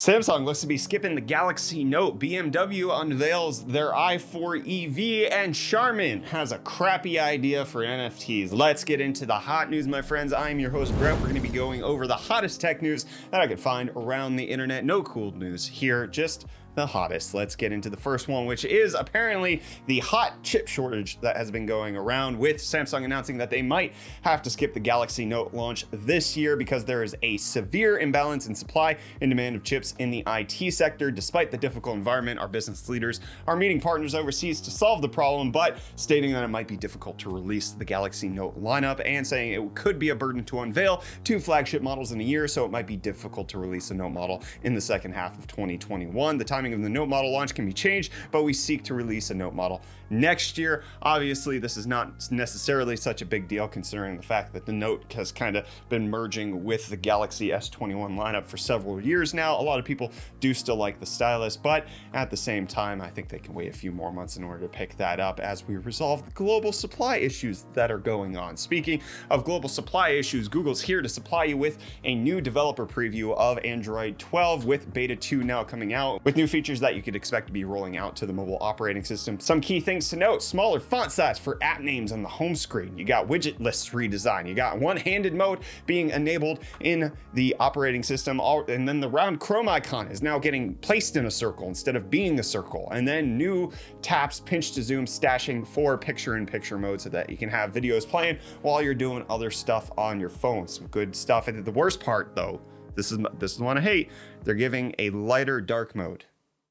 Samsung looks to be skipping the Galaxy Note, BMW unveils their i4 EV, and Charmin has a crappy idea for NFTs. Let's get into the hot news, my friends. I'm your host, Brett. We're going to be going over the hottest tech news that I could find around the internet. No cool news here, just the hottest. Let's get into the first one, which is apparently the hot chip shortage that has been going around, with Samsung announcing that they might have to skip the Galaxy Note launch this year because there is a severe imbalance in supply and demand of chips in the IT sector. Despite the difficult environment, our business leaders are meeting partners overseas to solve the problem, but stating that it might be difficult to release the Galaxy Note lineup and saying it could be a burden to unveil 2 flagship models in a year, so it might be difficult to release a Note model in the second half of 2021. The timing of the Note model launch can be changed, but we seek to release a Note model next year. Obviously, this is not necessarily such a big deal considering the fact that the Note has kind of been merging with the Galaxy S21 lineup for several years now. A lot of people do still like the stylus, but at the same time, I think they can wait a few more months in order to pick that up as we resolve the global supply issues that are going on. Speaking of global supply issues, Google's here to supply you with a new developer preview of Android 12, with beta 2 now coming out, with new features that you could expect to be rolling out to the mobile operating system. Some key things to note: smaller font size for app names on the home screen. You got widget lists redesign. You got one-handed mode being enabled in the operating system. And then the round Chrome icon is now getting placed in a circle instead of being a circle. And then new taps, pinch to zoom, stashing for picture-in-picture mode so that you can have videos playing while you're doing other stuff on your phone. Some good stuff. And the worst part, though, this is the one I hate, they're giving a lighter dark mode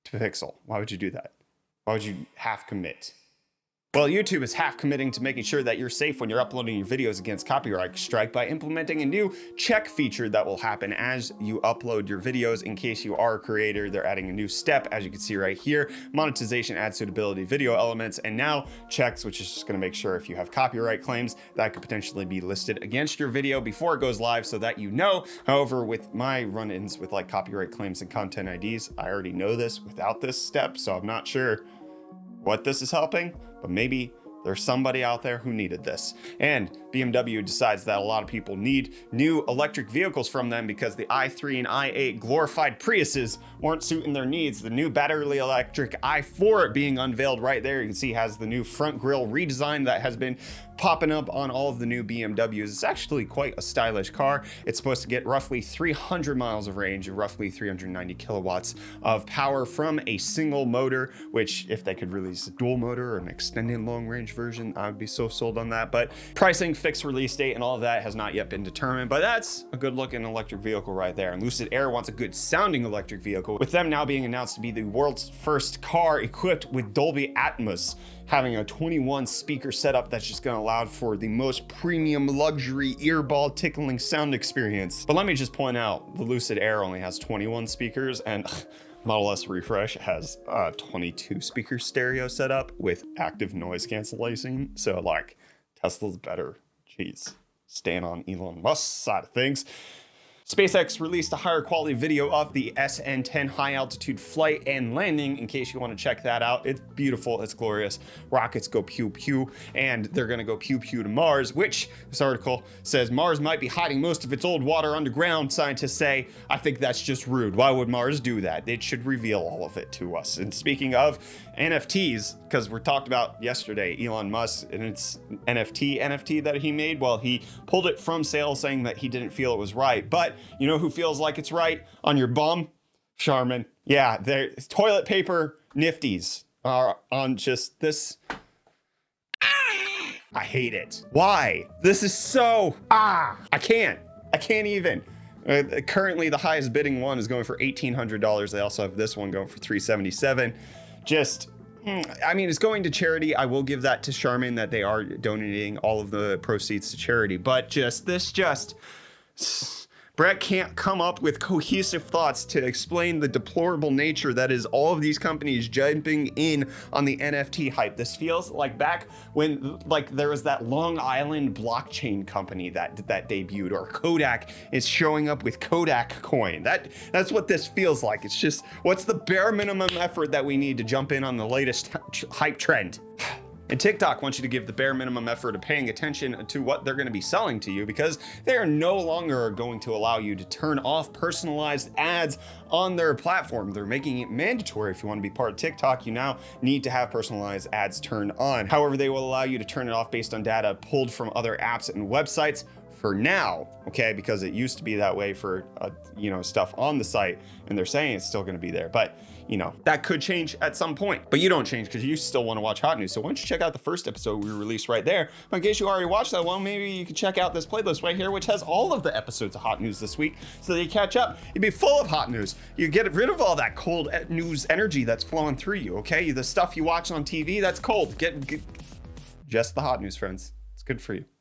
to Pixel. Why would you do that? Why would you half commit? Well, YouTube is half committing to making sure that you're safe when you're uploading your videos against copyright strike by implementing a new check feature that will happen as you upload your videos. In case you are a creator, they're adding a new step, as you can see right here: monetization, ad suitability, video elements, and now checks, which is just going to make sure if you have copyright claims that could potentially be listed against your video before it goes live, so that you know. However, with my run-ins with like copyright claims and content IDs, I already know this without this step, so I'm not sure what this is helping, but maybe there's somebody out there who needed this. And BMW decides that a lot of people need new electric vehicles from them because the i3 and i8 glorified Priuses weren't suiting their needs. The new battery electric i4 being unveiled right there, you can see, has the new front grille redesign that has been popping up on all of the new BMWs. It's actually quite a stylish car. It's supposed to get roughly 300 miles of range and roughly 390 kilowatts of power from a single motor, which, if they could release a dual motor or an extended long range version, I would be so sold on that. But pricing, fixed release date, and all of that has not yet been determined, but that's a good looking electric vehicle right there. And Lucid Air wants a good sounding electric vehicle, with them now being announced to be the world's first car equipped with Dolby Atmos, having a 21 speaker setup that's just gonna allow for the most premium luxury earball tickling sound experience. But let me just point out, the Lucid Air only has 21 speakers, and Model S Refresh has a 22 speaker stereo setup with active noise cancellation. So like, Tesla's better. Jeez, staying on Elon Musk's side of things. SpaceX released a higher quality video of the SN10 high altitude flight and landing, in case you want to check that out. It's beautiful, it's glorious. Rockets go pew pew, and they're gonna go pew pew to Mars, which this article says Mars might be hiding most of its old water underground. Scientists say, I think that's just rude. Why would Mars do that? It should reveal all of it to us. And speaking of NFTs, because we talked about yesterday, Elon Musk and its NFT that he made, well, he pulled it from sale saying that he didn't feel it was right. But you know who feels like it's right on your bum? Charmin. Yeah, their toilet paper nifties are on just this. I hate it. Why? This is so, I can't even. Currently, the highest bidding one is going for $1,800. They also have this one going for $377. Just, I mean, it's going to charity. I will give that to Charmin, that they are donating all of the proceeds to charity. But Brett can't come up with cohesive thoughts to explain the deplorable nature that is all of these companies jumping in on the NFT hype. This feels like back when there was that Long Island blockchain company that debuted, or Kodak is showing up with Kodak coin. That's what this feels like. It's just, what's the bare minimum effort that we need to jump in on the latest hype trend? And TikTok wants you to give the bare minimum effort of paying attention to what they're going to be selling to you, because they are no longer going to allow you to turn off personalized ads on their platform. They're making it mandatory. If you want to be part of TikTok, you now need to have personalized ads turned on. However, they will allow you to turn it off based on data pulled from other apps and websites for now, okay? Because it used to be that way for, stuff on the site, and they're saying it's still gonna be there. But, that could change at some point. But you don't change because you still wanna watch hot news. So why don't you check out the first episode we released right there. But in case you already watched that one, maybe you can check out this playlist right here, which has all of the episodes of hot news this week, so that you catch up. You'd be full of hot news. You get rid of all that cold news energy that's flowing through you, okay? The stuff you watch on TV, that's cold. Get just the hot news, friends. It's good for you.